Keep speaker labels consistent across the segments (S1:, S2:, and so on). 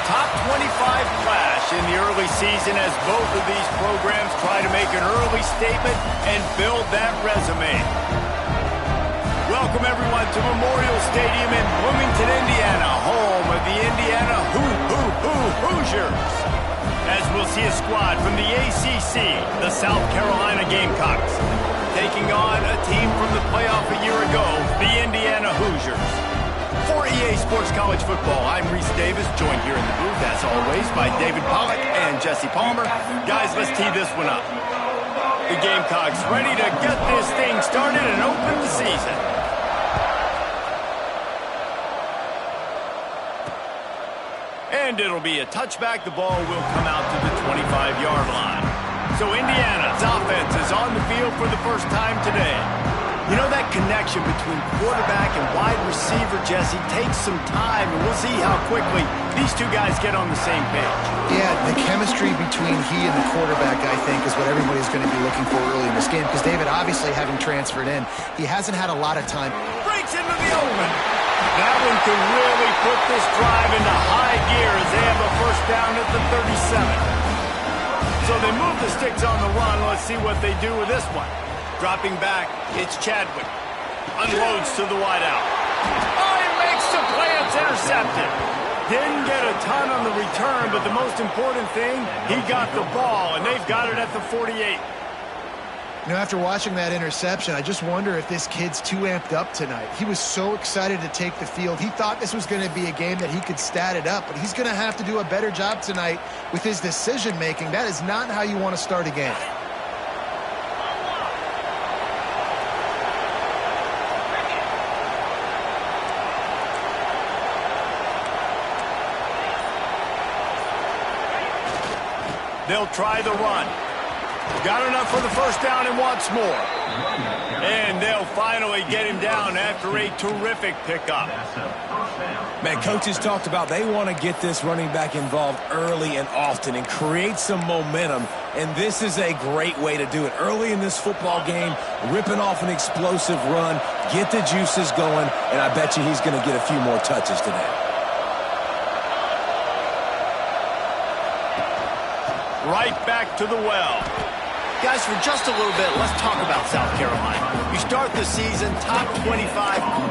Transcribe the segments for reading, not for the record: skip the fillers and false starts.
S1: top 25 clash in the early season as both of these programs try to make an early statement and build that resume. Welcome, everyone, to Memorial Stadium in Bloomington, Indiana, home of the Indiana Hoosiers. As we'll see a squad from the ACC, the South Carolina Gamecocks, taking on a team from the playoff a year ago, the Indiana Hoosiers. For EA Sports College Football, I'm Reese Davis, joined here in the booth, as always, by David Pollack and Jesse Palmer. Guys, let's tee this one up. The Gamecocks ready to get this thing started and open the season. And it'll be a touchback. The ball will come out to the 25-yard line. So Indiana's offense is on the field for the first time today. You know, that connection between quarterback and wide receiver, Jesse, takes some time, and we'll see how quickly these two guys get on the same page.
S2: Yeah, the chemistry between he and the quarterback, I think, is what everybody's going to be looking for early in this game, because David, obviously, having transferred in, he hasn't had a lot of time.
S1: Breaks into the open. That one could really put this drive into high gear as they have a first down at the 37. So they move the sticks on the run. Let's see what they do with this one. Dropping back, it's Chadwick. Unloads to the wideout. Oh, he makes the play. It's intercepted. Didn't get a ton on the return, but the most important thing, he got the ball, and they've got it at the 48.
S2: You know, after watching that interception, I just wonder if this kid's too amped up tonight. He was so excited to take the field. He thought this was going to be a game that he could stat it up, but he's going to have to do a better job tonight with his decision-making. That is not how you want to start a game.
S1: They'll try the run. Got enough for the first down and wants more. And they'll finally get him down after a terrific pickup.
S3: Man, coaches talked about they want to get this running back involved early and often and create some momentum. And this is a great way to do it. Early in this football game, ripping off an explosive run, get the juices going, and I bet you he's going to get a few more touches today.
S1: Right back to the well. Guys, for just a little bit, let's talk about South Carolina. You start the season top 25,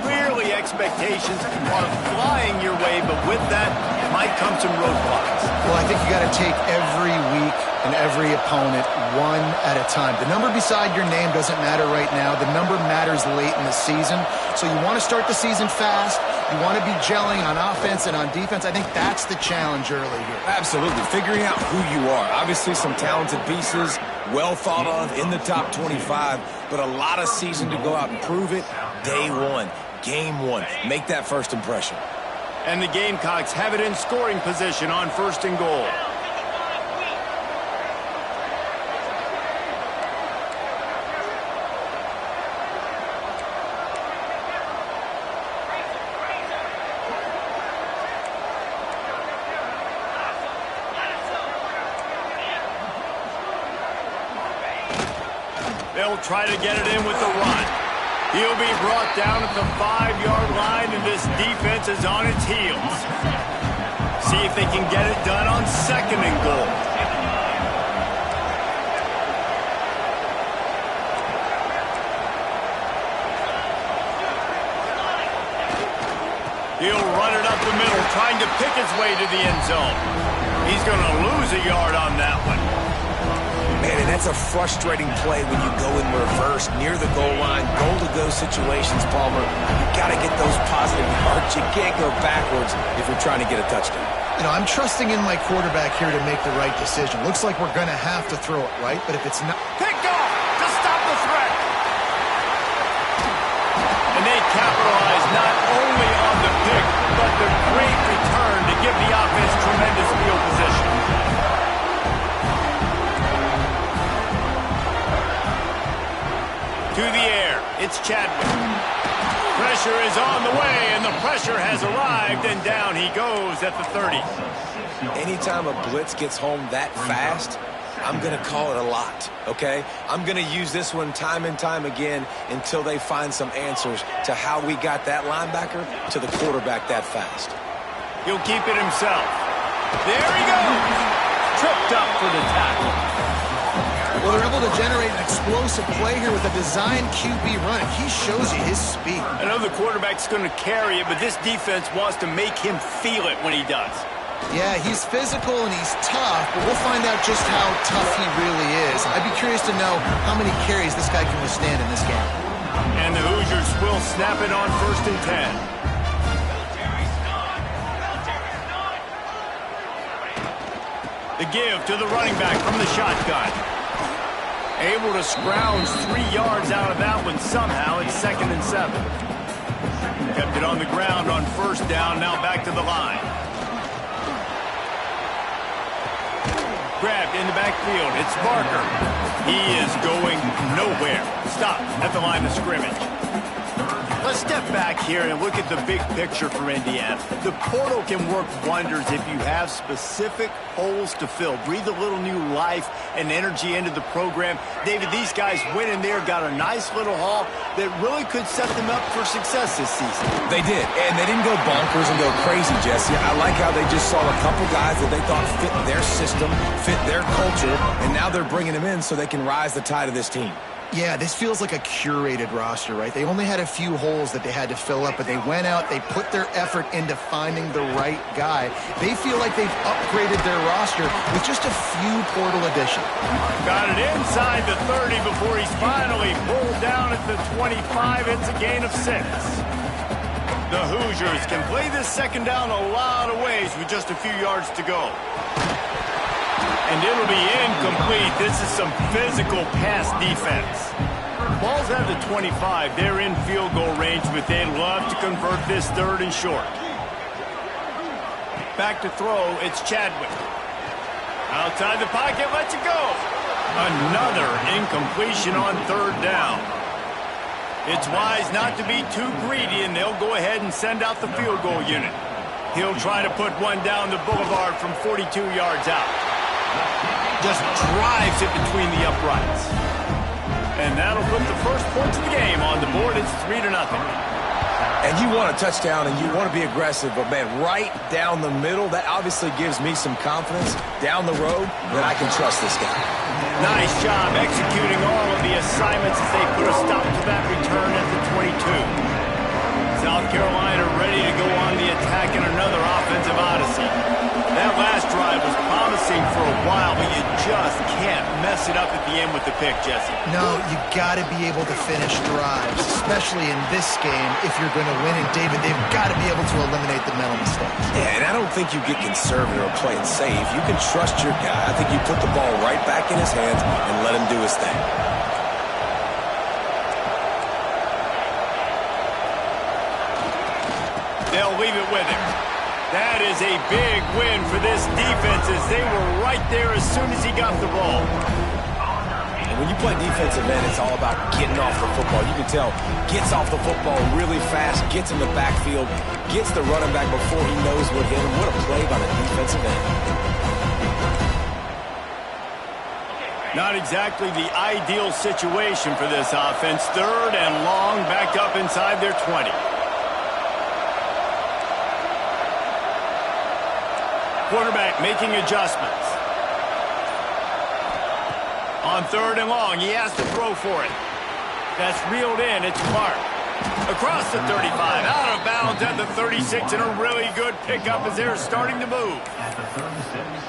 S1: clearly expectations are flying your way, but with that might come some roadblocks.
S2: Well, I think you got to take every week and every opponent one at a time. The number beside your name doesn't matter right now. The number matters late in the season. So you want to start the season fast. You want to be gelling on offense and on defense. I think that's the challenge early here.
S3: Absolutely. Figuring out who you are. Obviously some talented pieces, well thought of in the top 25, but a lot of season to go out and prove it. Day one, game one. Make that first impression.
S1: And the Gamecocks have it in scoring position on first and goal. They'll try to get it in with the run. He'll be brought down at the 5-yard line, and this defense is on its heels. See if they can get it done on second and goal. He'll run it up the middle, trying to pick his way to the end zone. He's going to lose a yard on that one.
S3: Man, and that's a frustrating play when you go in reverse near the goal line, goal-to-go situations, Palmer. You've got to get those positive yards. You can't go backwards if you're trying to get a touchdown.
S2: You know, I'm trusting in my quarterback here to make the right decision. Looks like we're going to have to throw it, right? But if it's not...
S1: Picked off to stop the threat. And they capitalize not only on the pick, but the great return to give the offense tremendous field position. To the air, it's Chadwick. Pressure is on the way, and the pressure has arrived, and down he goes at the 30.
S3: Anytime a blitz gets home that fast, I'm going to call it a lot, okay? I'm going to use this one time and time again until they find some answers to how we got that linebacker to the quarterback that fast.
S1: He'll keep it himself. There he goes. Tripped up for the tackle.
S2: Well, they're able to generate an explosive play here with a design QB run. He shows you his speed.
S1: I know the quarterback's going to carry it, but this defense wants to make him feel it when he does.
S2: Yeah, he's physical and he's tough, but we'll find out just how tough he really is. I'd be curious to know how many carries this guy can withstand in this game.
S1: And the Hoosiers will snap it on 1st and 10. The give to the running back from the shotgun. Able to scrounge 3 yards out of that one somehow. It's 2nd and 7. Kept it on the ground on 1st down. Now back to the line. Grabbed in the backfield. It's Barker. He is going nowhere. Stop at the line of scrimmage. Let's step back here and look at the big picture for Indiana. The portal can work wonders if you have specific holes to fill. Breathe a little new life and energy into the program. David, these guys went in there, got a nice little haul that really could set them up for success this season.
S3: They did, and they didn't go bonkers and go crazy, Jesse. I like how they just saw a couple guys that they thought fit their system, fit their culture, and now they're bringing them in so they can rise the tide of this team.
S2: Yeah, this feels like a curated roster, right? They only had a few holes that they had to fill up, but they went out, they put their effort into finding the right guy. They feel like they've upgraded their roster with just a few portal additions.
S1: Got it inside the 30 before he's finally pulled down at the 25. It's a gain of 6. The Hoosiers can play this 2nd down a lot of ways with just a few yards to go. And it'll be incomplete. This is some physical pass defense. Ball's at the 25. They're in field goal range, but they'd love to convert this 3rd and short. Back to throw. It's Chadwick. Outside the pocket, lets it go. Another incompletion on 3rd down. It's wise not to be too greedy, and they'll go ahead and send out the field goal unit. He'll try to put one down the boulevard from 42 yards out. Just drives it between the uprights. And that'll put the first points of the game on the board. It's 3-0.
S3: And you want a touchdown and you want to be aggressive, but, man, right down the middle, that obviously gives me some confidence down the road that I can trust this guy.
S1: Nice job executing all of the assignments as they put a stop to that return at the 22. South Carolina ready to go on the attack in another offensive odyssey. That last drive was promising for a while, but you just can't mess it up at the end with the pick, Jesse.
S2: No, you got to be able to finish drives, especially in this game if you're going to win. And, David, they've got to be able to eliminate the mental mistakes.
S3: Yeah, and I don't think you get conservative or play it safe. You can trust your guy. I think you put the ball right back in his hands and let him do his thing.
S1: They'll leave it with him. That is a big win for this defense as they were right there as soon as he got the ball.
S3: And when you play defensive end, it's all about getting off the football. You can tell, gets off the football really fast, gets in the backfield, gets the running back before he knows what hit him. What a play by the defensive end.
S1: Not exactly the ideal situation for this offense. 3rd and long, back up inside their 20. Quarterback making adjustments. On 3rd and long, he has to throw for it. That's reeled in. It's Clark. Across the 35, out of bounds at the 36, and a really good pickup as they're starting to move.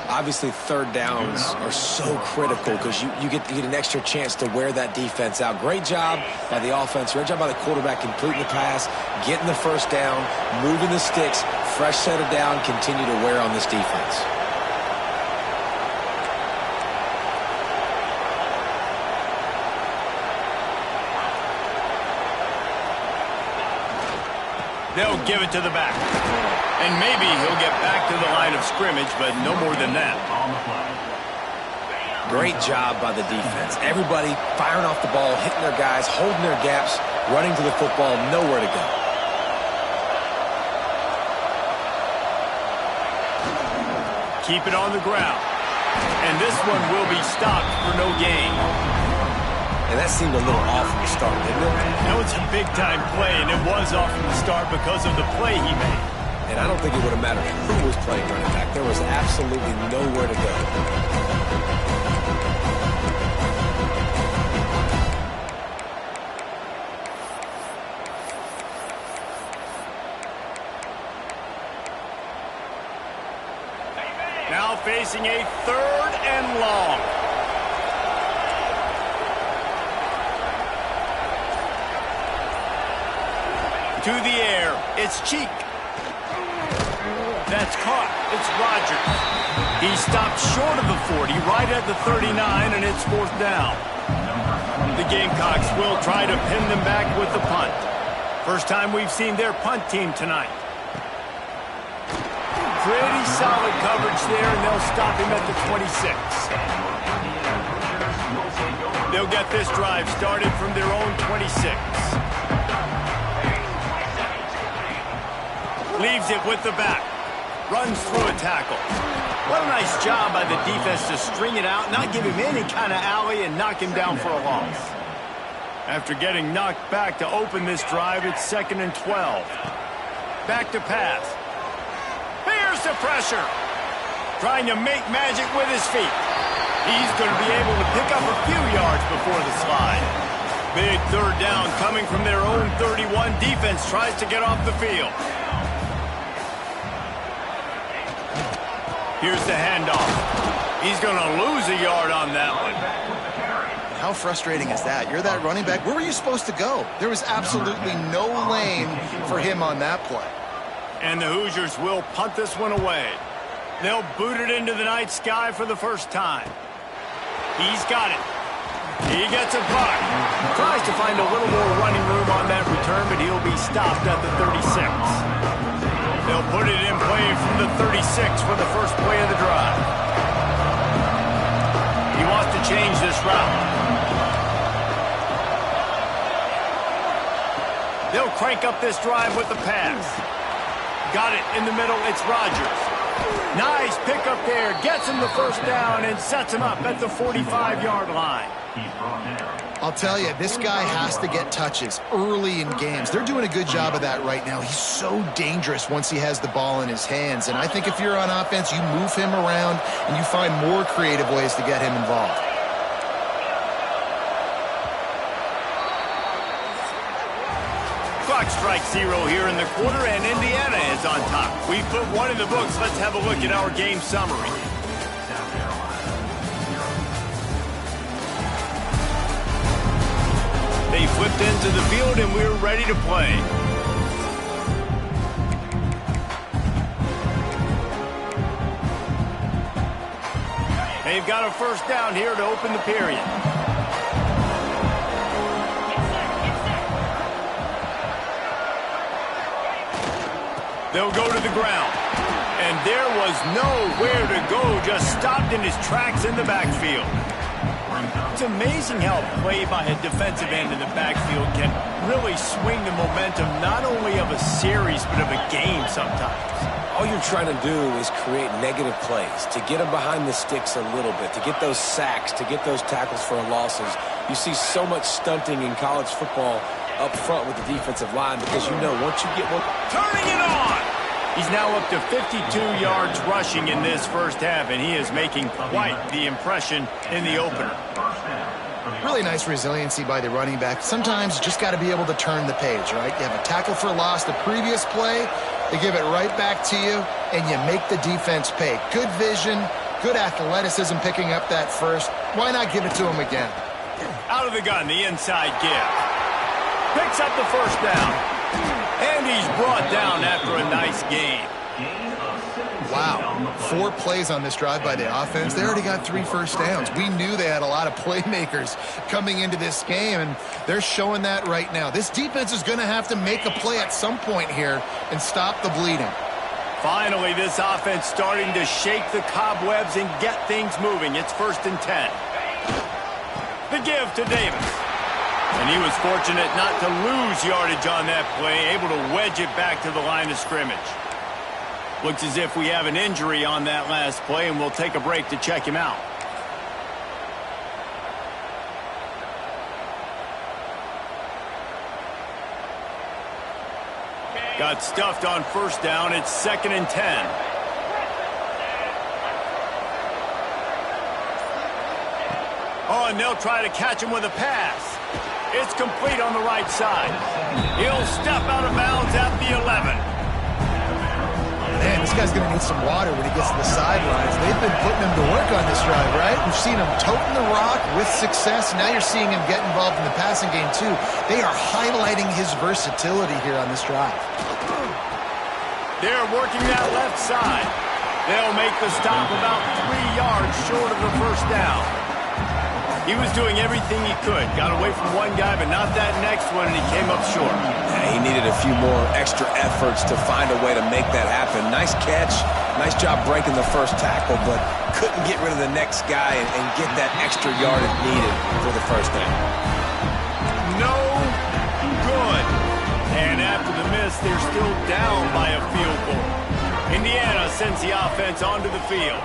S3: Obviously, 3rd downs are so critical because you get an extra chance to wear that defense out. Great job by the offense. Great job by the quarterback completing the pass, getting the 1st down, moving the sticks, fresh set of down, continue to wear on this defense.
S1: They'll give it to the back. And maybe he'll get back to the line of scrimmage, but no more than that.
S3: Great job by the defense. Everybody firing off the ball, hitting their guys, holding their gaps, running to the football, nowhere to go.
S1: Keep it on the ground. And this one will be stopped for no gain.
S3: And that seemed a little off from the start, didn't it?
S1: That was a big-time play, and it was off from the start because of the play he made.
S3: and I don't think it would have mattered who was playing running back. There was absolutely nowhere to go.
S1: Now facing a 3rd and long. To the air, it's Cheek. That's caught. It's Rogers. He stopped short of the 40, right at the 39, and it's 4th down. The Gamecocks will try to pin them back with the punt. First time we've seen their punt team tonight. Pretty solid coverage there, and they'll stop him at the 26. They'll get this drive started from their own 26. Leaves it with the back. Runs through a tackle. What a nice job by the defense to string it out, not give him any kind of alley, and knock him down for a loss. After getting knocked back to open this drive, it's 2nd and 12. Back to pass. Here's the pressure. Trying to make magic with his feet. He's going to be able to pick up a few yards before the slide. Big 3rd down coming from their own 31. Defense tries to get off the field. Here's the handoff. He's going to lose a yard on that one.
S2: How frustrating is that? You're that running back. Where were you supposed to go? There was absolutely no lane for him on that play.
S1: And the Hoosiers will punt this one away. They'll boot it into the night sky for the first time. He's got it. He gets a buck. Tries to find a little more running room on that return, but he'll be stopped at the 36. They'll put it in play from the 36 for the first play of the drive. He wants to change this route. They'll crank up this drive with the pass. Got it in the middle. It's Rogers. Nice pickup there. Gets him the 1st down and sets him up at the 45-yard line.
S2: I'll tell you, this guy has to get touches early in games. They're doing a good job of that right now. He's so dangerous once he has the ball in his hands. And I think if you're on offense, you move him around and you find more creative ways to get him involved.
S1: Clock strikes 0 here in the quarter, and Indiana is on top. We put one in the books. Let's have a look at our game summary. They flipped into the field, and we're ready to play. They've got a 1st down here to open the period. They'll go to the ground. And there was nowhere to go, just stopped in his tracks in the backfield. It's amazing how a play by a defensive end in the backfield can really swing the momentum not only of a series but of a game sometimes.
S3: All you're trying to do is create negative plays, to get them behind the sticks a little bit, to get those sacks, to get those tackles for losses. You see so much stunting in college football up front with the defensive line because you know once you get one...
S1: Turning it on! He's now up to 52 yards rushing in this 1st half, and he is making quite the impression in the opener.
S2: Really nice resiliency by the running back. Sometimes you just got to be able to turn the page, right? You have a tackle for loss the previous play, they give it right back to you, and you make the defense pay. Good vision, good athleticism picking up that first. Why not give it to him again?
S1: Out of the gun, the inside give. Picks up the 1st down. And he's brought down after a nice gain.
S2: Wow, 4 plays on this drive by the offense. They already got 3 first downs. We knew they had a lot of playmakers coming into this game, and they're showing that right now. This defense is going to have to make a play at some point here and stop the bleeding.
S1: Finally, this offense starting to shake the cobwebs and get things moving. It's 1st and 10. The give to Davis. And he was fortunate not to lose yardage on that play, able to wedge it back to the line of scrimmage. Looks as if we have an injury on that last play, and we'll take a break to check him out. Got stuffed on first down. It's 2nd and 10. Oh, and they'll try to catch him with a pass. It's complete on the right side. He'll step out of bounds at the 11.
S2: Man, this guy's going to need some water when he gets to the sidelines. They've been putting him to work on this drive, right? We've seen him toting the rock with success. Now you're seeing him get involved in the passing game, too. They are highlighting his versatility here on this drive.
S1: They're working that left side. They'll make the stop about 3 yards short of the first down. He was doing everything he could. Got away from one guy, but not that next one, and he came up short.
S3: Yeah, he needed a few more extra efforts to find a way to make that happen. Nice catch. Nice job breaking the first tackle, but couldn't get rid of the next guy and get that extra yardage needed for the first down.
S1: No good. And after the miss, they're still down by a field goal. Indiana sends the offense onto the field.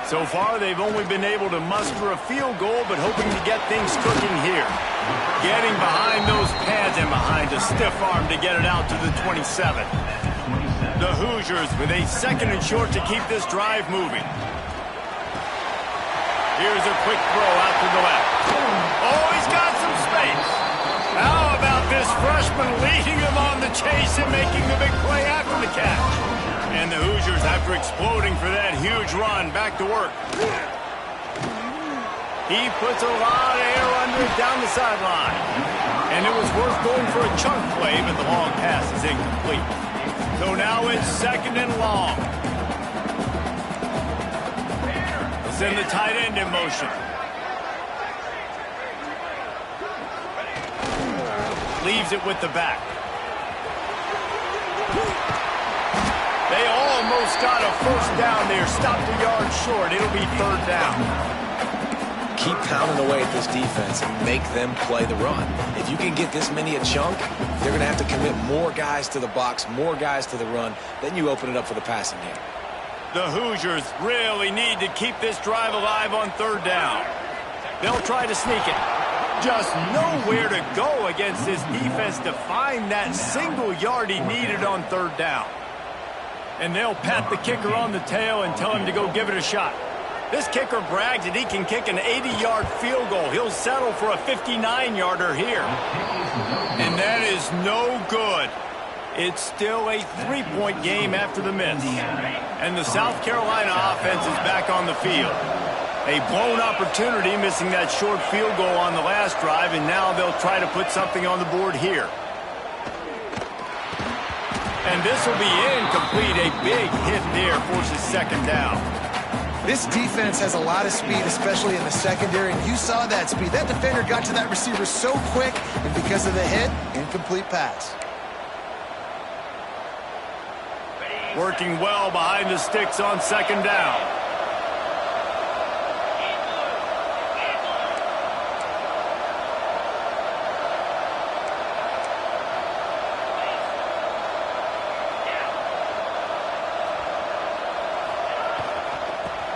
S1: So far, they've only been able to muster a field goal, but hoping to get things cooking here. Getting behind those pads and behind a stiff arm to get it out to the 27. The Hoosiers with a 2nd and short to keep this drive moving. Here's a quick throw out to the left. Oh, he's got some space. How about this freshman leading him on the chase and making the big play after the catch? And the Hoosiers, after exploding for that huge run, back to work. He puts a lot of air under it down the sideline. And it was worth going for a chunk play, but the long pass is incomplete. So now it's 2nd and long. They'll send the tight end in motion. Leaves it with the back. They almost got a first down there. Stopped a yard short. It'll be 3rd down.
S3: Keep pounding away at this defense and make them play the run. If you can get this many a chunk, they're going to have to commit more guys to the box, more guys to the run. Then you open it up for the passing game.
S1: The Hoosiers really need to keep this drive alive on 3rd down. They'll try to sneak it. Just nowhere to go against this defense to find that single yard he needed on 3rd down. And they'll pat the kicker on the tail and tell him to go give it a shot. This kicker brags that he can kick an 80-yard field goal. He'll settle for a 59-yarder here. And that is no good. It's still a 3-point game after the miss. And the South Carolina offense is back on the field. A blown opportunity, missing that short field goal on the last drive, and now they'll try to put something on the board here. And this will be incomplete. A big hit there forces 2nd down.
S2: This defense has a lot of speed, especially in the secondary, and you saw that speed. That defender got to that receiver so quick, and because of the hit, incomplete pass.
S1: Working well behind the sticks on 2nd down.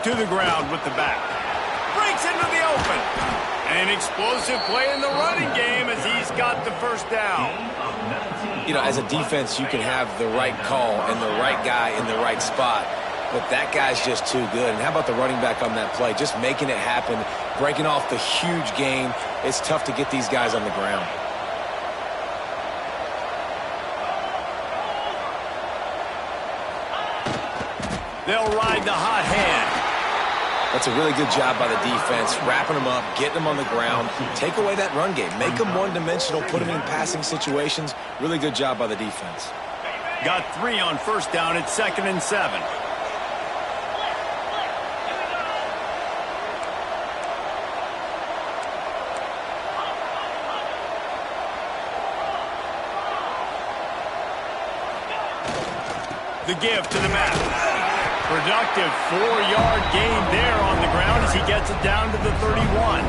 S1: To the ground with the back. Breaks into the open. An explosive play in the running game as he's got the first down.
S3: You know, as a defense, you can have the right call and the right guy in the right spot, but that guy's just too good. And how about the running back on that play? Just making it happen, breaking off the huge game. It's tough to get these guys on the ground.
S1: They'll ride the hot hand.
S3: That's a really good job by the defense, wrapping them up, getting them on the ground. Take away that run game. Make them one-dimensional, put them in passing situations. Really good job by the defense.
S1: Got 3 on first down. It's 2nd and 7. The give to the mat. Productive 4-yard gain there on the ground as he gets it down to the 31.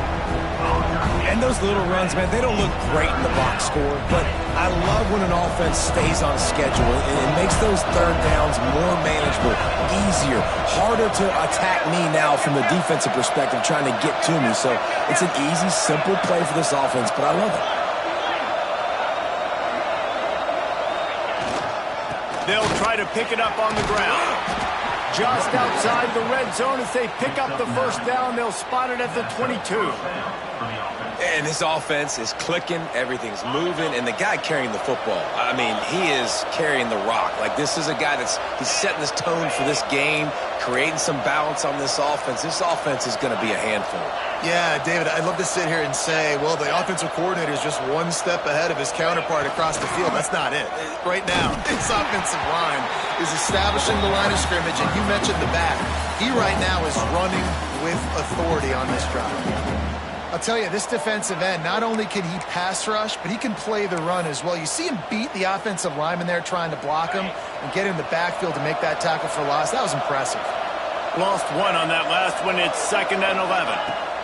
S3: And those little runs, man, they don't look great in the box score, but I love when an offense stays on schedule and it makes those 3rd downs more manageable, easier, harder to attack me now from the defensive perspective trying to get to me. So it's an easy, simple play for this offense, but I love it.
S1: They'll try to pick it up on the ground. Just outside the red zone as they pick up the first down. They'll spot it at the 22.
S3: And this offense is clicking, everything's moving, and the guy carrying the football, I mean, he is carrying the rock. Like, this is a guy he's setting this tone for this game, creating some balance on this offense. This offense is going to be a handful.
S2: Yeah, David, I'd love to sit here and say, well, the offensive coordinator is just one step ahead of his counterpart across the field. That's not it. Right now, this offensive line is establishing the line of scrimmage, and you mentioned the back. He right now is running with authority on this drive. I'll tell you, this defensive end, not only can he pass rush, but he can play the run as well. You see him beat the offensive lineman there trying to block him and get in the backfield to make that tackle for loss. That was impressive.
S1: Lost one on that last one. It's 2nd and 11.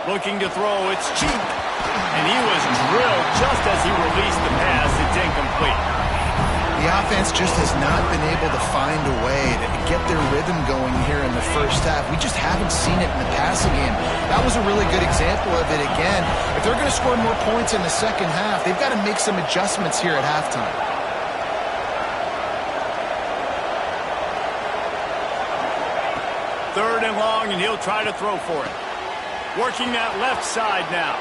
S1: Looking to throw. It's cheap. And he was drilled just as he released the pass. It's incomplete.
S2: The offense just has not been able to find a way to get their rhythm going here in the first half. We just haven't seen it in the passing game. That was a really good example of it again. If they're going to score more points in the second half, they've got to make some adjustments here at halftime.
S1: Third and long, and he'll try to throw for it. Working that left side now.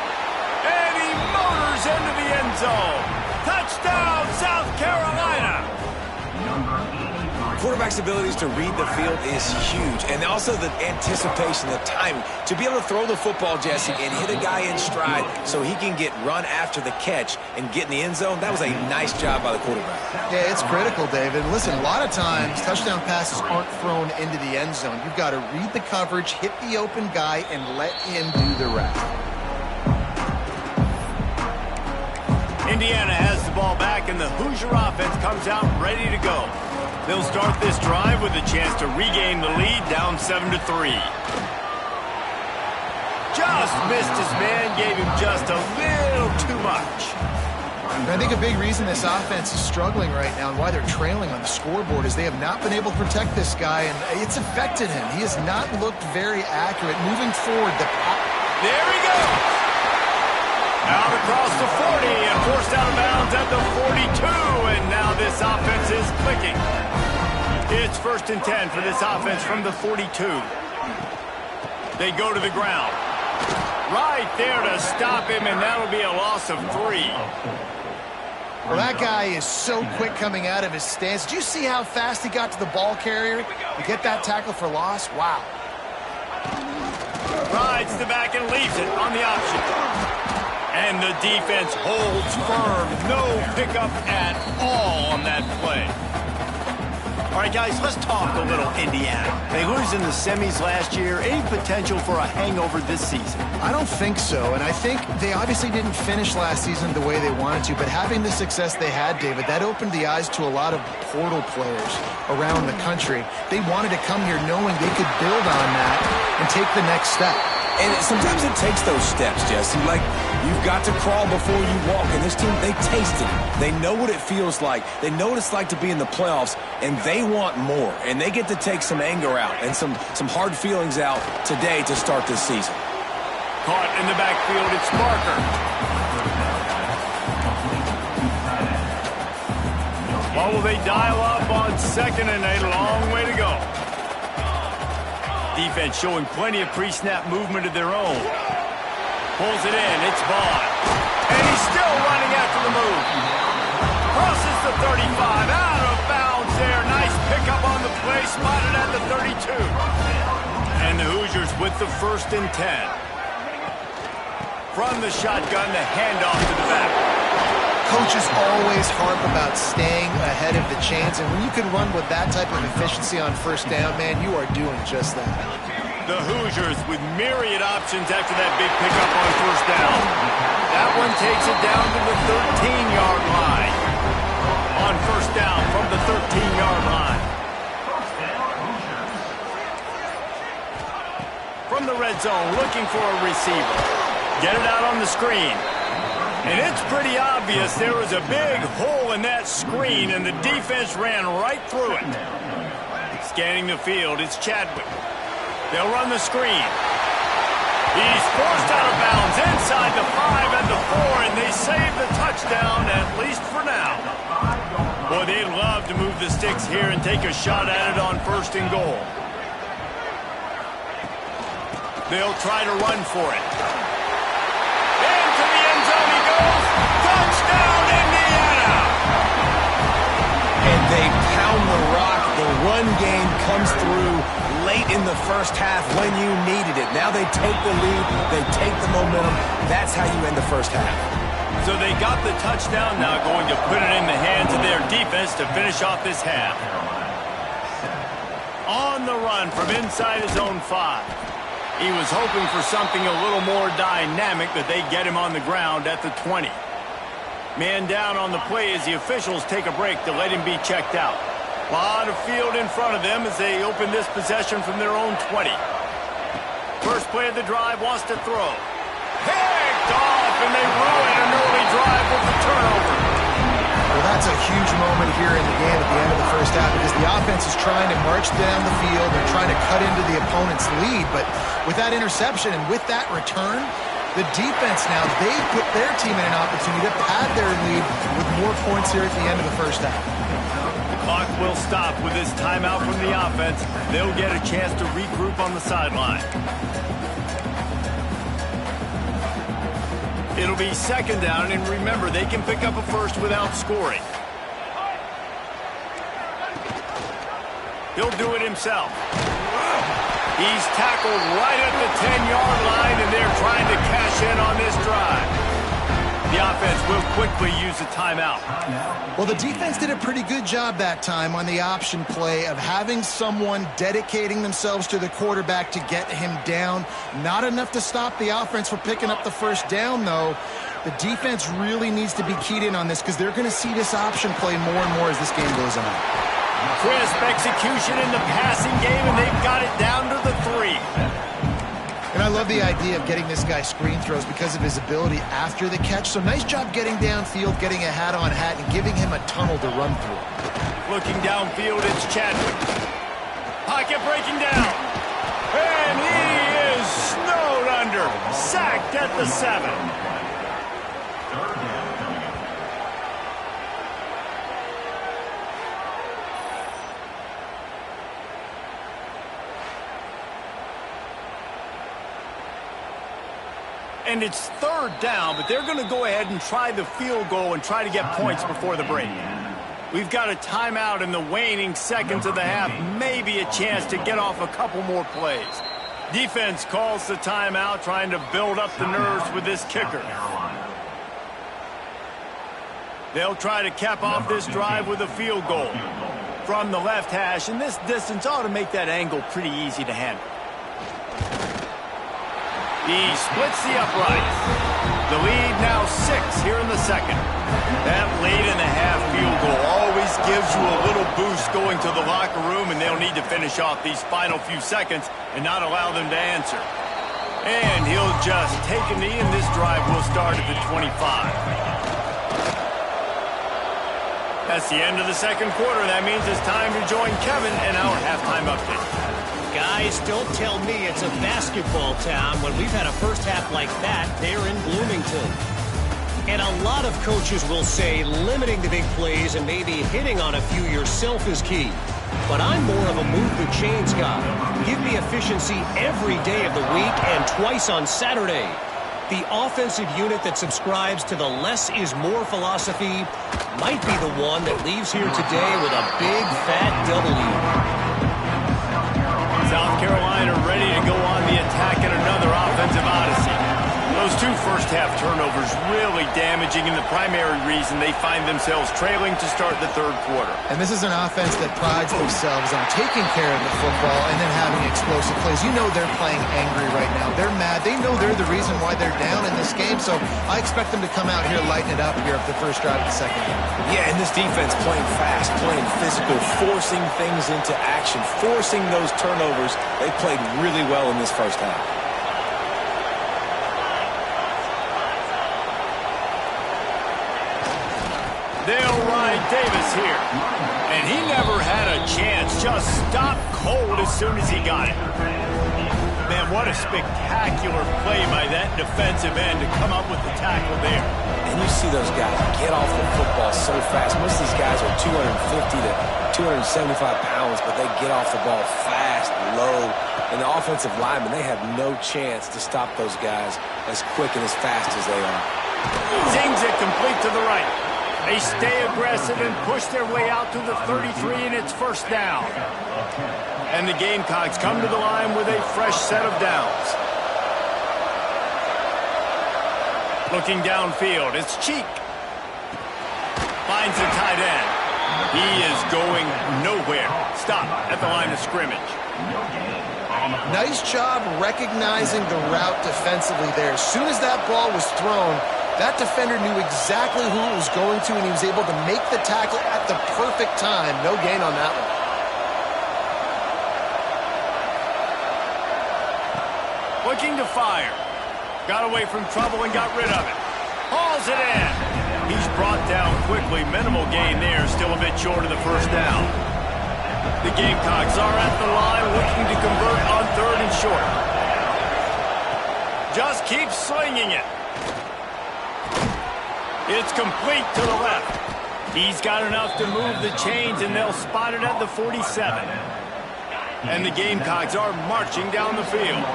S1: And he motors into the end zone. Touchdown, South Carolina!
S3: Quarterback's abilities to read the field is huge, and also the anticipation, the timing. To be able to throw the football, Jesse, and hit a guy in stride so he can get run after the catch and get in the end zone, that was a nice job by the quarterback.
S2: Yeah, it's critical, David. Listen, a lot of times, touchdown passes aren't thrown into the end zone. You've got to read the coverage, hit the open guy, and let him do the rest.
S1: Indiana has the ball back, and the Hoosier offense comes out ready to go. They'll start this drive with a chance to regain the lead, down 7-3. Just missed his man, gave him just a little too much.
S2: And I think a big reason this offense is struggling right now and why they're trailing on the scoreboard is they have not been able to protect this guy, and it's affected him. He has not looked very accurate. Moving forward,
S1: there he goes! Out across the 40 and forced out of bounds at the 42, and now this offense is clicking. It's 1st and 10 for this offense from the 42. They go to the ground. Right there to stop him, and that'll be a loss of 3.
S2: Well, that guy is so quick coming out of his stance. Did you see how fast he got to the ball carrier to get that tackle for loss? Wow.
S1: Rides the back and leaves it on the option. And the defense holds firm. No pickup at all on that play. All right, guys, let's talk a little Indiana. They lose in the semis last year. Any potential for a hangover this season?
S2: I don't think so, and I think they obviously didn't finish last season the way they wanted to, but having the success they had, David, that opened the eyes to a lot of portal players around the country. They wanted to come here knowing they could build on that and take the next step.
S3: And sometimes it takes those steps, Jesse. Like, you've got to crawl before you walk. And this team, they tasted it. They know what it feels like. They know what it's like to be in the playoffs, and they want more. And they get to take some anger out and some hard feelings out today to start this season.
S1: Caught in the backfield, it's Barker. What will they dial up on 2nd and a long way to go? Defense showing plenty of pre-snap movement of their own. Pulls it in, it's Vaughn. And he's still running after the move. Crosses the 35, out of bounds there. Nice pickup on the play, spotted at the 32. And the Hoosiers with the 1st and 10. From the shotgun, the handoff to the back.
S2: Coaches always harp about staying ahead of the chains, and when you can run with that type of efficiency on 1st down, man, you are doing just that.
S1: The Hoosiers with myriad options after that big pickup on 1st down. That one takes it down to the 13-yard line. On 1st down from the 13-yard line. From the red zone, looking for a receiver. Get it out on the screen. And it's pretty obvious there was a big hole in that screen, and the defense ran right through it. Scanning the field, it's Chadwick. They'll run the screen. He's forced out of bounds inside the 5 and the 4, and they save the touchdown, at least for now. Boy, they'd love to move the sticks here and take a shot at it on 1st and goal. They'll try to run for it. Into the end zone he goes. Touchdown, Indiana!
S3: And they pound the rock. The run game comes through late in the first half when you needed it. Now they take the lead. They take the momentum. That's how you end the first half.
S1: So they got the touchdown, now going to put it in the hands of their defense to finish off this half. On the run from inside his own 5. He was hoping for something a little more dynamic, that they get him on the ground at the 20. Man down on the play as the officials take a break to let him be checked out. A lot of field in front of them as they open this possession from their own 20. First play of the drive, wants to throw. Picked off, and they ruin an early drive with the turnover.
S2: Well, that's a huge moment here in the game at the end of the first half, because the offense is trying to march down the field and trying to cut into the opponent's lead. But with that interception and with that return, the defense now, they put their team in an opportunity to pad their lead with more points here at the end of the first half.
S1: The clock will stop with this timeout from the offense. They'll get a chance to regroup on the sideline. It'll be 2nd down, and remember, they can pick up a first without scoring. He'll do it himself. He's tackled right at the 10-yard line, and they're trying to cash in on this drive. The offense will quickly use a timeout.
S2: Well, the defense did a pretty good job that time on the option play of having someone dedicating themselves to the quarterback to get him down. Not enough to stop the offense from picking up the first down, though. The defense really needs to be keyed in on this, because they're going to see this option play more and more as this game goes on.
S1: Crisp execution in the passing game, and they've got it down to the 3.
S2: And I love the idea of getting this guy screen throws because of his ability after the catch. So nice job getting downfield, getting a hat-on-hat, and giving him a tunnel to run through.
S1: Looking downfield, it's Chadwick. Pocket breaking down. And he is snowed under. Sacked at the 7. And it's 3rd down, but they're going to go ahead and try the field goal and try to get points before the break. We've got a timeout in the waning seconds of the half, maybe a chance to get off a couple more plays. Defense calls the timeout, trying to build up the nerves with this kicker. They'll try to cap off this drive with a field goal from the left hash, and this distance ought to make that angle pretty easy to handle. He splits the uprights. The lead now 6 here in the 2nd. That late in the half field goal always gives you a little boost going to the locker room, and they'll need to finish off these final few seconds and not allow them to answer. And he'll just take a knee, and this drive will start at the 25. That's the end of the 2nd quarter. That means it's time to join Kevin in our halftime update.
S4: Guys, don't tell me it's a basketball town when we've had a first half like that there in Bloomington. And a lot of coaches will say limiting the big plays and maybe hitting on a few yourself is key. But I'm more of a move the chains guy. Give me efficiency every day of the week and twice on Saturday. The offensive unit that subscribes to the less is more philosophy might be the one that leaves here today with a big fat W.
S1: South Carolina ready to go on the attack in another offensive odyssey. Those 2 first-half turnovers really damaging, and the primary reason they find themselves trailing to start the 3rd quarter.
S2: And this is an offense that prides themselves on taking care of the football and then having explosive plays. You know they're playing angry right now. They're mad. They know they're the reason why they're down in this game, so I expect them to come out here, lighten it up here at the first drive of the 2nd game.
S3: Yeah, and this defense playing fast, playing physical, forcing things into action, forcing those turnovers. They played really well in this first half.
S1: They'll ride Davis here. And he never had a chance. Just stopped cold as soon as he got it. Man, what a spectacular play by that defensive end to come up with the tackle there.
S3: And you see those guys get off the football so fast. Most of these guys are 250 to 275 pounds, but they get off the ball fast, low, and the offensive linemen, they have no chance to stop those guys as quick and as fast as they are.
S1: Zings it complete to the right. They stay aggressive and push their way out to the 33, and it's first down. And the Gamecocks come to the line with a fresh set of downs. Looking downfield, it's Cheek. Finds the tight end. He is going nowhere. Stop at the line of scrimmage.
S2: Nice job recognizing the route defensively there. As soon as that ball was thrown, that defender knew exactly who it was going to, and he was able to make the tackle at the perfect time. No gain on that
S1: one. Looking to fire. Got away from trouble and got rid of it. Hauls it in. He's brought down quickly. Minimal gain there. Still a bit short of the first down. The Gamecocks are at the line looking to convert on 3rd and short. Just keep slinging it. It's complete to the left. He's got enough to move the chains, and they'll spot it at the 47. And the Gamecocks are marching down the field.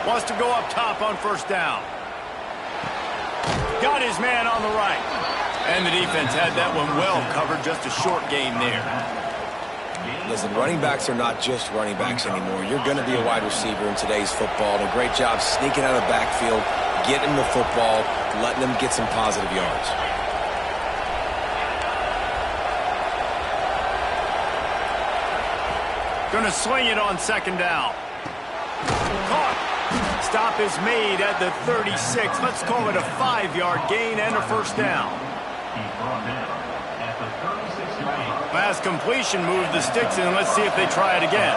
S1: Wants to go up top on first down. Got his man on the right. And the defense had that one well covered, just a short gain there.
S3: Listen, running backs are not just running backs anymore. You're going to be a wide receiver in today's football. And a great job sneaking out of the backfield, getting the football, letting them get some positive yards.
S1: Going to swing it on 2nd down. Caught. Stop is made at the 36. Let's call it a 5-yard gain and a first down. Last completion moved the sticks in. Let's see if they try it again.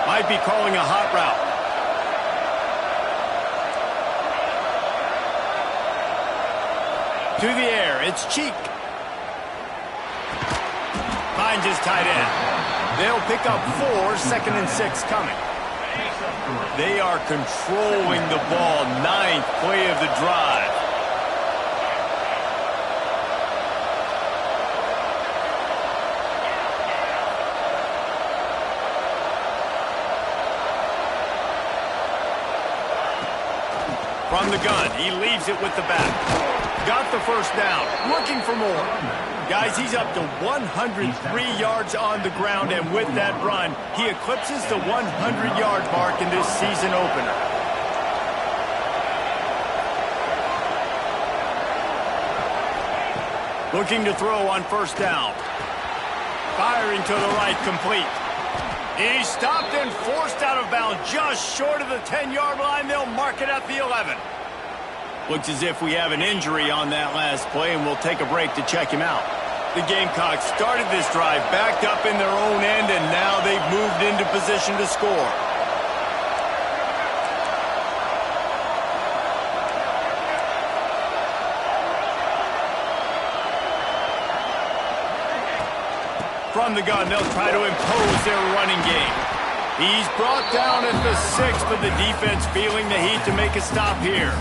S1: Might be calling a hot route. To the air, it's Cheek. Finds his tight end. They'll pick up 4, 2nd and 6 coming. They are controlling the ball. 9th play of the drive. From the gun, he leaves it with the back. Got the first down. Looking for more. Guys, he's up to 103 yards on the ground, and with that run, he eclipses the 100-yard mark in this season opener. Looking to throw on first down. Firing to the right, complete. He's stopped and forced out of bounds just short of the 10-yard line. They'll mark it at the 11. Looks as if we have an injury on that last play, and we'll take a break to check him out. The Gamecocks started this drive backed up in their own end, and now they've moved into position to score. From the gun, they'll try to impose their running game. He's brought down at the 6, but the defense feeling the heat to make a stop here.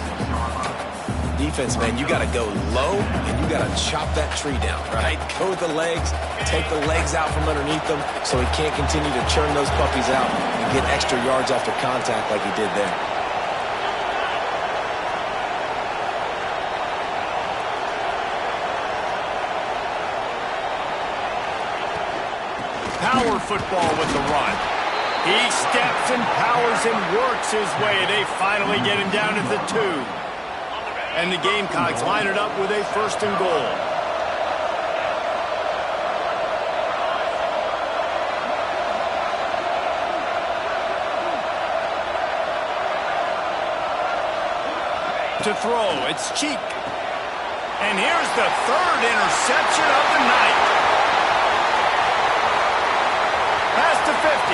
S3: Defense, man, you got to go low, and you got to chop that tree down, right? Go with the legs, take the legs out from underneath them so he can't continue to churn those puppies out and get extra yards after contact like he did there.
S1: Power football with the run. He steps and powers and works his way. They finally get him down at the 2. And the Gamecocks line it up with a 1st and goal. To throw, it's Cheek. And here's the 3rd interception of the night. Pass to 50.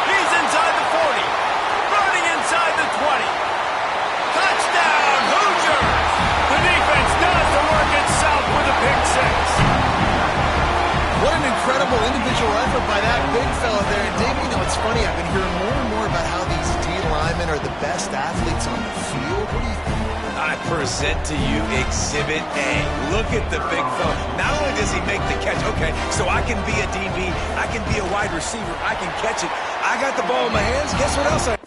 S1: He's inside the 40. Running inside the 20. Touchdown, Hoosiers! The defense does the work
S2: Nailed by that big fella there. And Dave, you know, it's funny. I've been hearing more and more about how these D linemen are the best athletes on the field. What do you think?
S3: I present to you Exhibit A. Look at the big fella. Not only does he make the catch, okay, so I can be a DB, I can be a wide receiver, I can catch it. I got the ball in my hands. Guess what else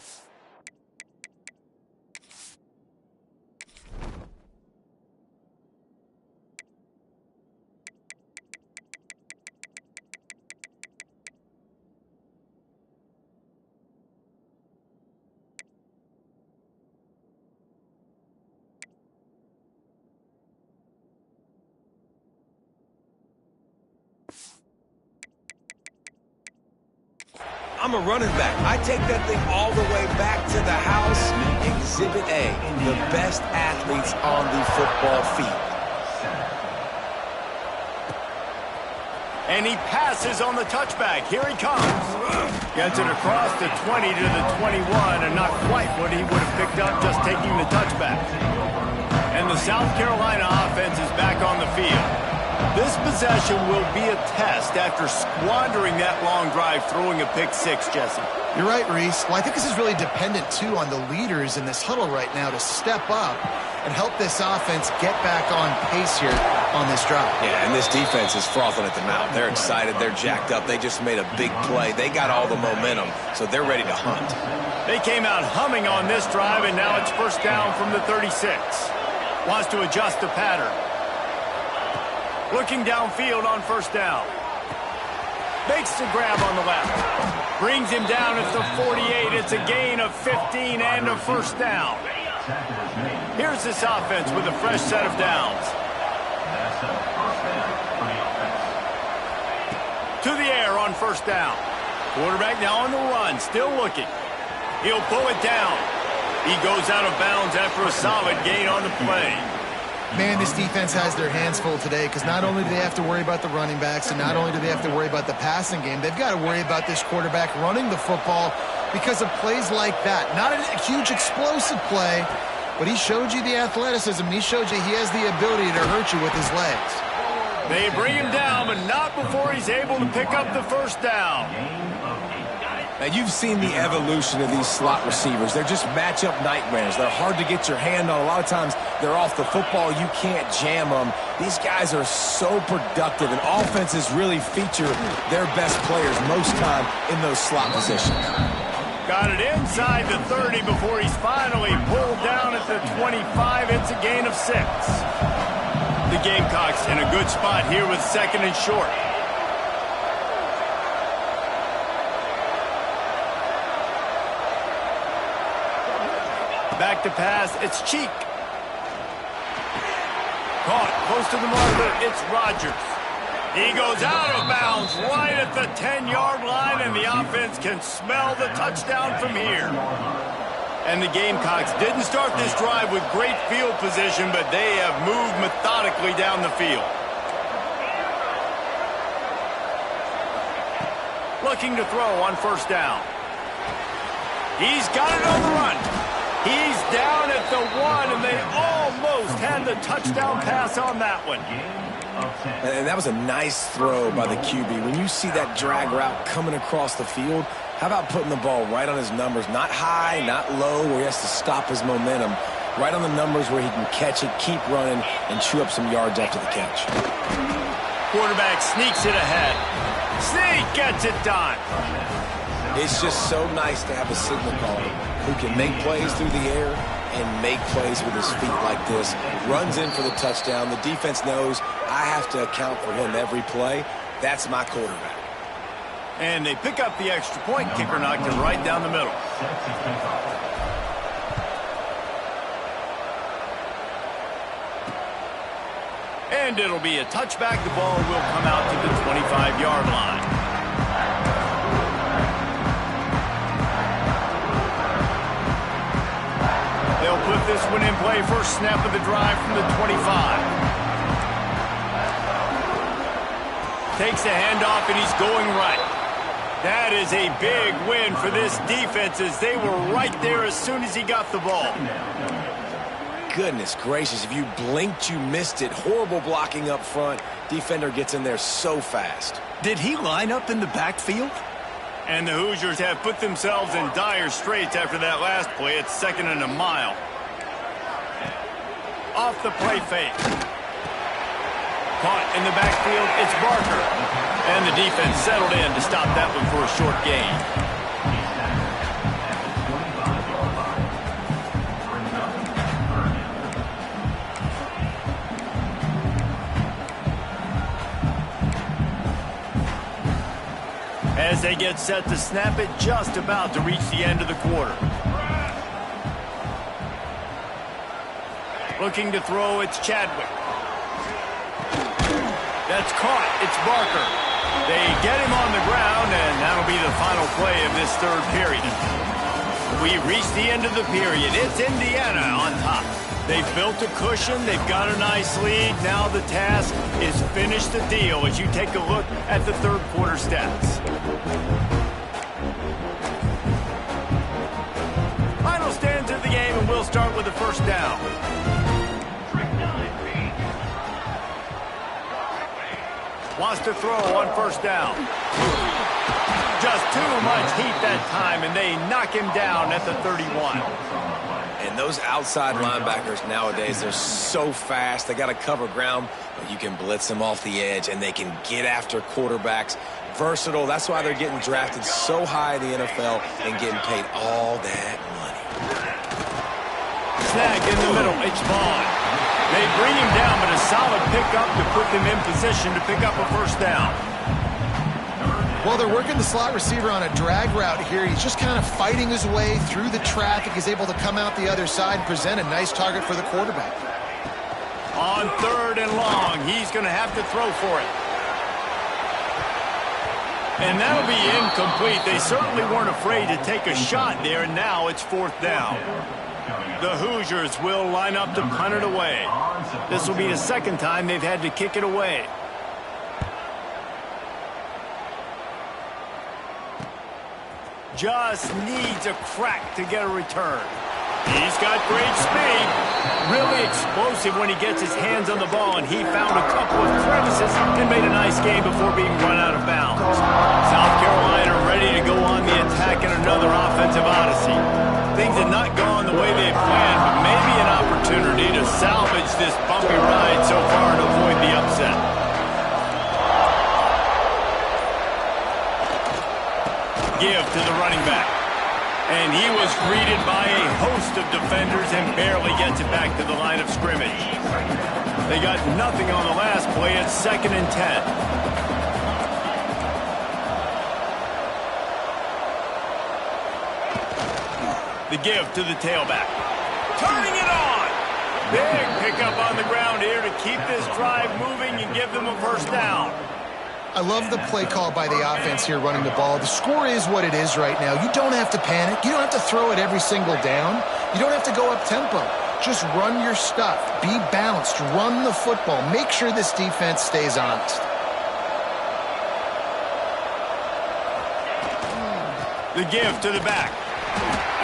S3: I'm a running back. I take that thing all the way back to the house. Exhibit A, the best athletes on the football field.
S1: And he passes on the touchback. Here he comes. Gets it across the 20 to the 21, and not quite what he would have picked up just taking the touchback. And the South Carolina offense is back on the field. This possession will be a test after squandering that long drive, throwing a pick six, Jesse.
S2: You're right, Reese. Well, I think this is really dependent, too, on the leaders in this huddle right now to step up and help this offense get back on pace here on this drive.
S3: Yeah, and this defense is frothing at the mouth. They're excited. They're jacked up. They just made a big play. They got all the momentum, so they're ready to hunt.
S1: They came out humming on this drive, and now it's first down from the 36. Wants to adjust the pattern. Looking downfield on first down. Makes the grab on the left. Brings him down at the 48. It's a gain of 15 and a first down. Here's this offense with a fresh set of downs. To the air on first down. Quarterback now on the run, still looking. He'll pull it down. He goes out of bounds after a solid gain on the play.
S2: Man, this defense has their hands full today because not only do they have to worry about the running backs and not only do they have to worry about the passing game, they've got to worry about this quarterback running the football because of plays like that. Not a huge explosive play, but he showed you the athleticism. He showed you he has the ability to hurt you with his legs.
S1: They bring him down, but not before he's able to pick up the first down.
S3: Now, you've seen the evolution of these slot receivers. They're just matchup nightmares. They're hard to get your hand on. A lot of times, they're off the football. You can't jam them. These guys are so productive, and offenses really feature their best players most time in those slot positions.
S1: Got it inside the 30 before he's finally pulled down at the 25. It's a gain of 6. The Gamecocks in a good spot here with second and short. Back to pass, it's Cheek. Caught close to the marker, it's Rodgers. He goes out of bounds right at the 10-yard line, and the offense can smell the touchdown from here. And the Gamecocks didn't start this drive with great field position, but they have moved methodically down the field. Looking to throw on first down. He's got it on the run. He's down at the 1, and they almost had the touchdown pass on that one.
S3: And that was a nice throw by the QB. When you see that drag route coming across the field, how about putting the ball right on his numbers? Not high, not low, where he has to stop his momentum. Right on the numbers where he can catch it, keep running, and chew up some yards after the catch.
S1: Quarterback sneaks it ahead. Sneak gets it done.
S3: It's just so nice to have a signal caller who can make plays through the air and make plays with his feet like this. Runs in for the touchdown. The defense knows I have to account for him every play. That's my quarterback.
S1: And they pick up the extra point. Kicker knocked it right down the middle. And it'll be a touchback. The ball will come out to the 25-yard line. They'll put this one in play. First snap of the drive from the 25. Takes the handoff, and he's going right. That is a big win for this defense as they were right there as soon as he got the ball.
S3: Goodness gracious, if you blinked, you missed it. Horrible blocking up front. Defender gets in there so fast.
S1: Did he line up in the backfield? And the Hoosiers have put themselves in dire straits after that last play. It's 2nd and a mile. Off the play fake. Caught in the backfield, it's Barker. And the defense settled in to stop that one for a short gain. As they get set to snap it, just about to reach the end of the quarter. Looking to throw, it's Chadwick. That's caught, it's Barker. They get him on the ground, and that'll be the final play of this 3rd period. We reach the end of the period. It's Indiana on top. They've built a cushion. They've got a nice lead. Now the task is finish the deal as you take a look at the 3rd quarter stats. Final stands of the game, and we'll start with the 1st down. Wants to throw on 1st down. Just too much heat that time, and they knock him down at the 31.
S3: And those outside linebackers nowadays, they're so fast. They got to cover ground, but you can blitz them off the edge, and they can get after quarterbacks. Versatile. That's why they're getting drafted so high in the NFL and getting paid all that money.
S1: Snag in the middle. It's Vaughn. They bring him down, but a solid pickup to put them in position to pick up a 1st down.
S2: Well, they're working the slot receiver on a drag route here. He's just kind of fighting his way through the traffic. He's able to come out the other side and present a nice target for the quarterback.
S1: On 3rd and long, he's going to have to throw for it. And that'll be incomplete. They certainly weren't afraid to take a shot there, and now it's 4th down. The Hoosiers will line up to punt it away. This will be the 2nd time they've had to kick it away. Just needs a crack to get a return. He's got great speed. Really explosive when he gets his hands on the ball, and he found a couple of crevices and made a nice game before being run out of bounds. South Carolina ready to go on the attack in another offensive odyssey. Things have not gone the way they planned, but maybe an opportunity to salvage this bumpy ride so far and avoid the upset. Give to the running back. And he was greeted by a host of defenders and barely gets it back to the line of scrimmage. They got nothing on the last play. It's 2nd and 10. The give to the tailback. Turning it on! Big pickup on the ground here to keep this drive moving and give them a 1st down.
S2: I love the play call by the offense here running the ball. The score is what it is right now. You don't have to panic. You don't have to throw it every single down. You don't have to go up tempo. Just run your stuff. Be balanced. Run the football. Make sure this defense stays honest.
S1: The give to the back.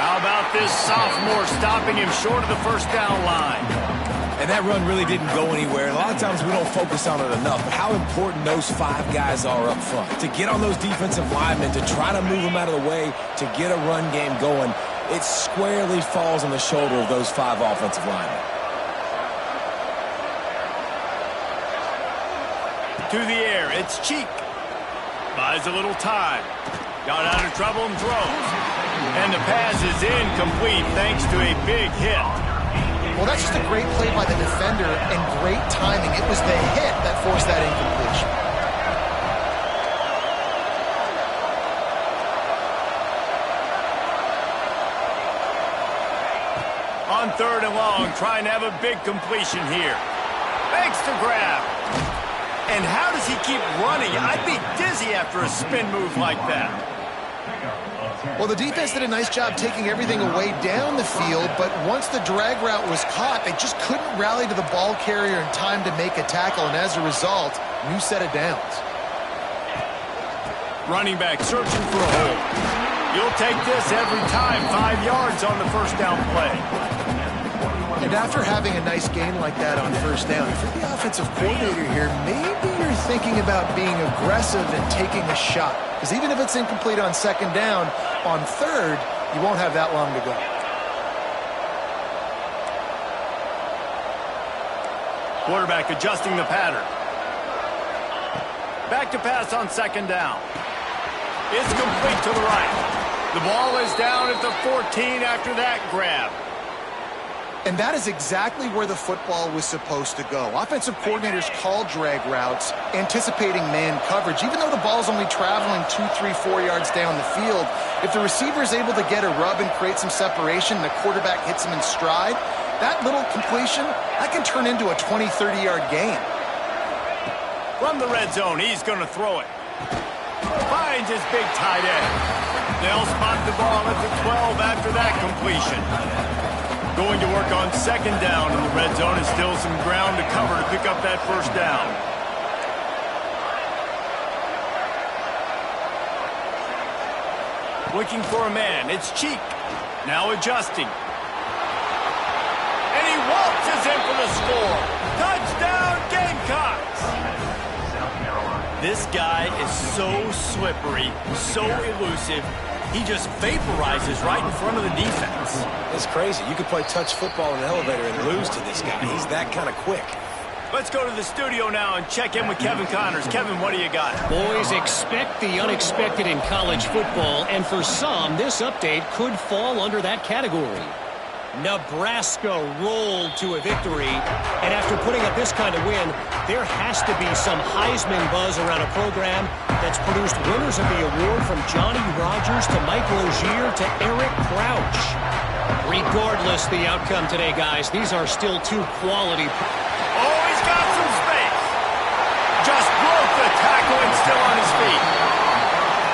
S1: How about this sophomore stopping him short of the 1st down line?
S3: And that run really didn't go anywhere. A lot of times we don't focus on it enough, but how important those 5 guys are up front. To get on those defensive linemen, to try to move them out of the way, to get a run game going, it squarely falls on the shoulder of those 5 offensive linemen.
S1: To the air, it's Cheek. Buys a little time. Got out of trouble and throws. And the pass is incomplete thanks to a big hit.
S2: Well, that's just a great play by the defender and great timing. It was the hit that forced that incompletion.
S1: On 3rd and long, trying to have a big completion here. Makes the grab. And how does he keep running? I'd be dizzy after a spin move like that.
S2: Well, the defense did a nice job taking everything away down the field, but once the drag route was caught, they just couldn't rally to the ball carrier in time to make a tackle, and as a result, new set of downs.
S1: Running back searching for a hole. You'll take this every time. 5 yards on the 1st down play.
S2: And after having a nice gain like that on first down, if you're the offensive coordinator here, maybe you're thinking about being aggressive and taking a shot. Because even if it's incomplete on second down, on third, you won't have that long to go.
S1: Quarterback adjusting the pattern. Back to pass on second down. It's complete to the right. The ball is down at the 14 after that grab.
S2: And that is exactly where the football was supposed to go. Offensive coordinators call drag routes, anticipating man coverage. Even though the ball's only traveling 2, 3, 4 yards down the field, if the receiver is able to get a rub and create some separation and the quarterback hits him in stride, that little completion, that can turn into a 20, 30-yard gain.
S1: From the red zone, he's going to throw it. Finds his big tight end. They'll spot the ball at the 12 after that completion. Going to work on second down in the red zone, and still some ground to cover to pick up that first down. Looking for a man. It's Cheek. Now adjusting. And he waltzes in for the score. Touchdown, Gamecocks! This guy is so slippery, so elusive. He just vaporizes right in front of the defense.
S3: It's crazy. You could play touch football in an elevator and lose to this guy. He's that kind of quick.
S1: Let's go to the studio now and check in with Kevin Connors. Kevin, what do you got?
S4: Boys, expect the unexpected in college football, and for some, this update could fall under that category. Nebraska rolled to a victory, and after putting up this kind of win, there has to be some Heisman buzz around a program that's produced winners of the award from Johnny Rodgers to Mike Rozier to Eric Crouch. Regardless the outcome today, guys, these are still two quality.
S1: Oh, he's got some space. Just broke the tackle and still on his feet.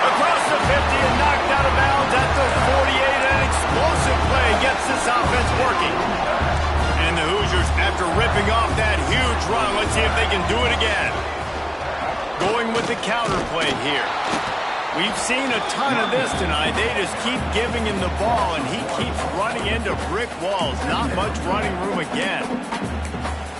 S1: Across the 50 and knocked out of bounds at the 48. An explosive play gets this offense working. And the Hoosiers, after ripping off that huge run, let's see if they can do it again. Going with the counter play here. We've seen a ton of this tonight. They just keep giving him the ball, and he keeps running into brick walls. Not much running room again.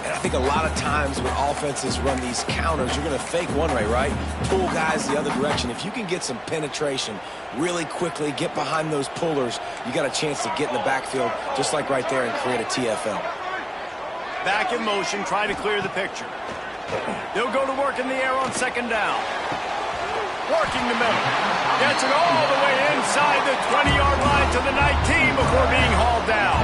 S3: And I think a lot of times when offenses run these counters, you're going to fake one way, right? Pull guys the other direction. If you can get some penetration really quickly, get behind those pullers, you got a chance to get in the backfield, just like right there, and create a TFL.
S1: Back in motion, try to clear the picture. They'll go to work in the air on second down. Working the middle. Gets it all the way inside the 20-yard line to the 19 before being hauled down.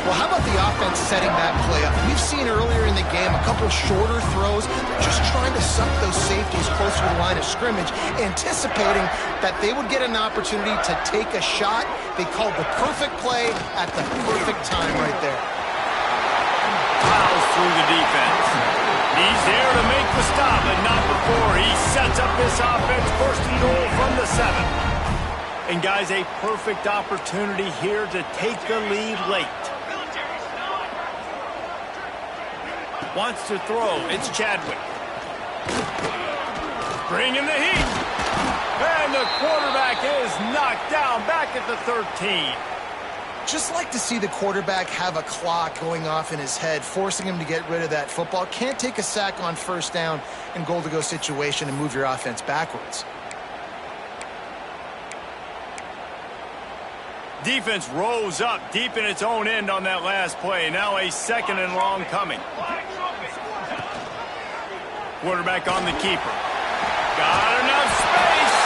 S2: Well, how about the offense setting that play up? We've seen earlier in the game a couple shorter throws, just trying to suck those safeties closer to the line of scrimmage, anticipating that they would get an opportunity to take a shot. They called the perfect play at the perfect time right there.
S1: Plows through the defense. He's there to make the stop, but not before. He sets up this offense first and goal from the 7. And guys, a perfect opportunity here to take the lead late. Wants to throw. It's Chadwick. Bringing the heat. And the quarterback is knocked down back at the 13.
S2: Just like to see the quarterback have a clock going off in his head, forcing him to get rid of that football. Can't take a sack on first down in goal-to-go situation and move your offense backwards.
S1: Defense rose up deep in its own end on that last play. Now a second and long coming. Quarterback on the keeper. Got enough space.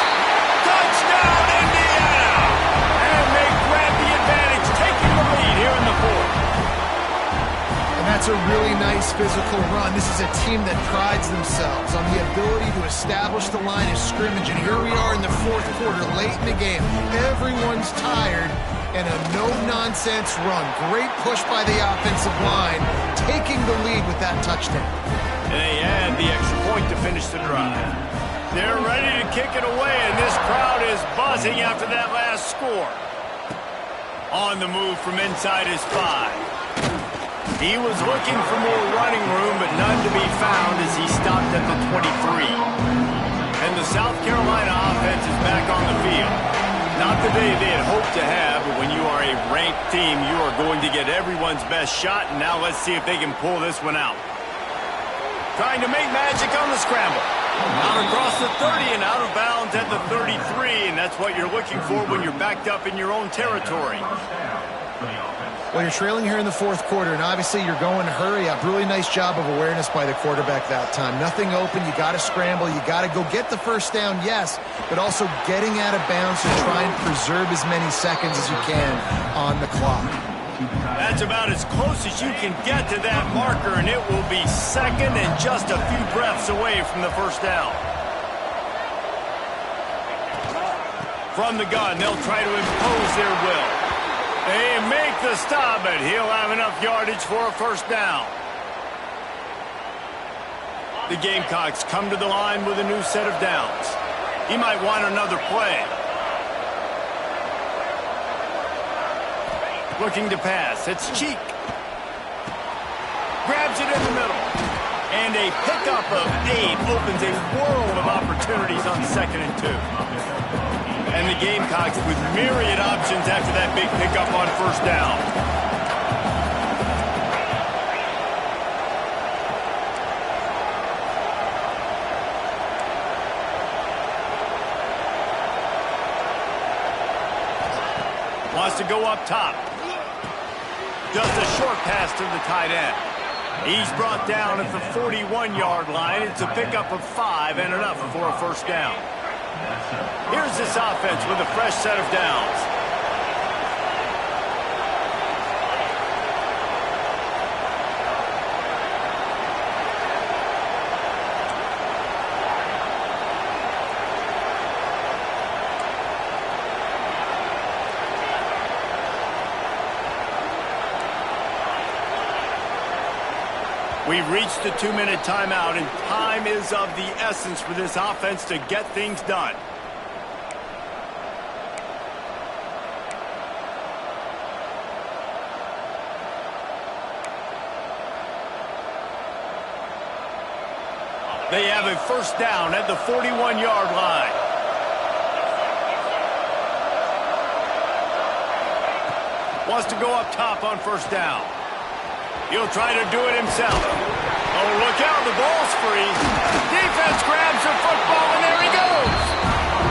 S1: Touchdown, Indiana! And they grab the advantage, taking the lead here in the fourth.
S2: And that's a really nice physical run. This is a team that prides themselves on the ability to establish the line of scrimmage. And here we are in the fourth quarter, late in the game. Everyone's tired, and a no-nonsense run. Great push by the offensive line, taking the lead with that touchdown.
S1: And they add the extra point to finish the drive. They're ready to kick it away, and this crowd is buzzing after that last score. On the move from inside his 5. He was looking for more running room, but none to be found as he stopped at the 23. And the South Carolina offense is back on the field. Not the day they had hoped to have, but when you are a ranked team, you are going to get everyone's best shot, and now let's see if they can pull this one out. Trying to make magic on the scramble. Out across the 30 and out of bounds at the 33, and that's what you're looking for when you're backed up in your own territory.
S2: Well, you're trailing here in the fourth quarter, and obviously you're going to hurry up. Really nice job of awareness by the quarterback that time. Nothing open. You got to scramble. You got to go get the first down, yes, but also getting out of bounds to try and preserve as many seconds as you can on the clock.
S1: That's about as close as you can get to that marker, and it will be second and just a few breaths away from the first down. From the gun, they'll try to impose their will. They make the stop, but he'll have enough yardage for a first down. The Gamecocks come to the line with a new set of downs. He might want another play. Looking to pass. It's Cheek. Grabs it in the middle. And a pickup of 8 opens a world of opportunities on 2nd and 2. And the Gamecocks with myriad options after that big pickup on first down. Wants to go up top. Just a short pass to the tight end. He's brought down at the 41-yard line. It's a pickup of 5 and enough for a first down. Here's this offense with a fresh set of downs. We've reached the 2-minute timeout, and time is of the essence for this offense to get things done. They have a first down at the 41-yard line. Wants to go up top on first down. He'll try to do it himself. Oh, look out, the ball's free. Defense grabs the football, and there he goes.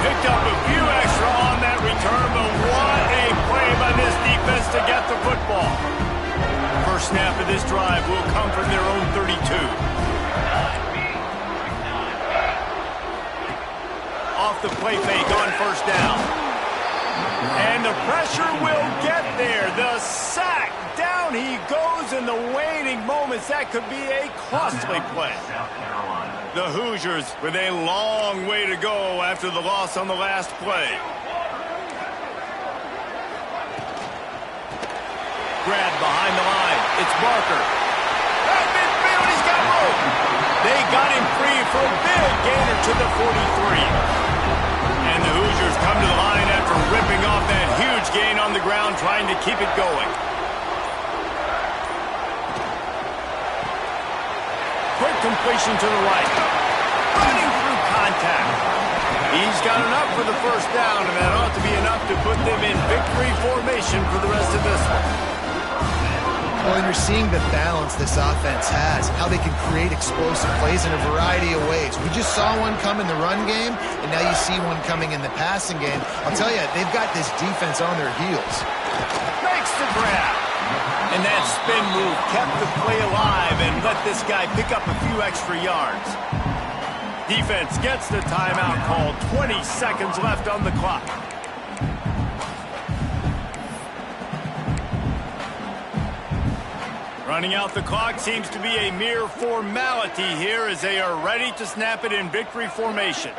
S1: Picked up a few extra on that return, but what a play by this defense to get the football. First snap of this drive will come from their own 32. Off the play fake on first down. And the pressure will get there. The sack. Down he goes in the waning moments. That could be a costly play. The Hoosiers with a long way to go after the loss on the last play. Grab behind the line. It's Barker. At midfield, he's got room. They got him free for a big gainer to the 43. And the Hoosiers come to the line after ripping off that huge gain on the ground, trying to keep it going. Quick completion to the right. Running through contact. He's got enough for the first down, and that ought to be enough to put them in victory formation for the rest of this one.
S2: Well, and you're seeing the balance this offense has, how they can create explosive plays in a variety of ways. We just saw one come in the run game, and now you see one coming in the passing game. I'll tell you, they've got this defense on their heels.
S1: Makes the grab. And that spin move kept the play alive and let this guy pick up a few extra yards. Defense gets the timeout called. 20 seconds left on the clock. Running out the clock seems to be a mere formality here as they are ready to snap it in victory formation.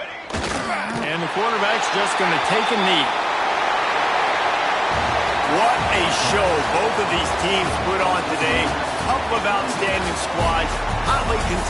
S1: And the quarterback's just going to take a knee. What a show both of these teams put on today. Couple of outstanding squads, hotly contested.